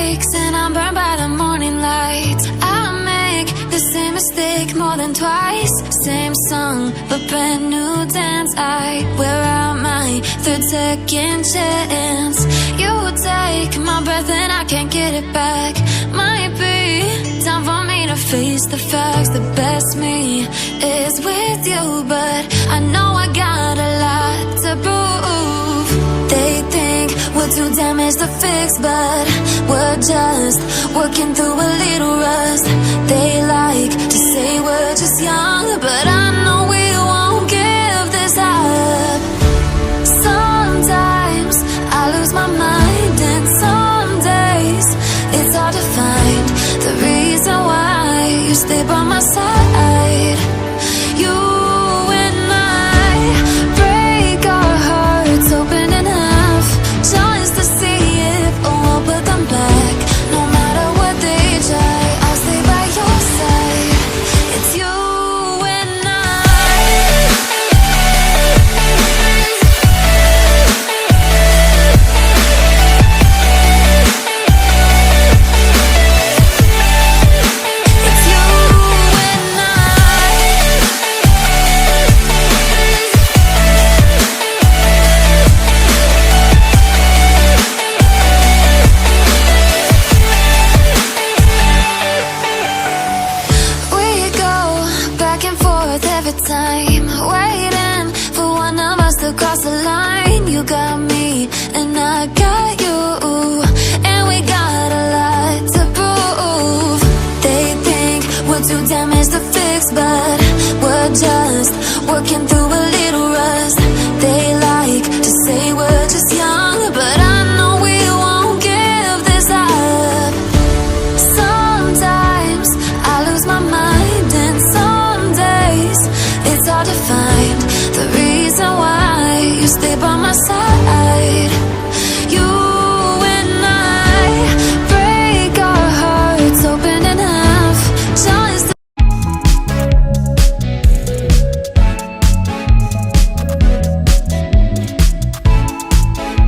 mistakes and I'm burned by the morning light. I make the same mistake more than twice. Same song, but brand new dance. I wear out my third second chance. You take my breath and I can't get it back. Might be time for me to face the facts. The best me is with you, but I know I got a lot to prove. They think we're too damaged to fix, but we're just working through a little rust. They like to say we're just young, but I know we won't give this up. Sometimes I lose my mind, and some days it's hard to find the reason why you stay by my side. You and I break our hearts open enough just to see if we'll put them back. No matter what they try, I'll stay by your side. It's you and I. It's you and I. We go back and forth every time, waiting for one of us to cross the line. You got me and I got you, and we got a lot to prove. They think we're too damaged to fix, but we're just working through a little rust. They like to say we're just young, but I know we won't give this up. Sometimes I lose my mind, and some days it's hard to find the reason why you stay by my side.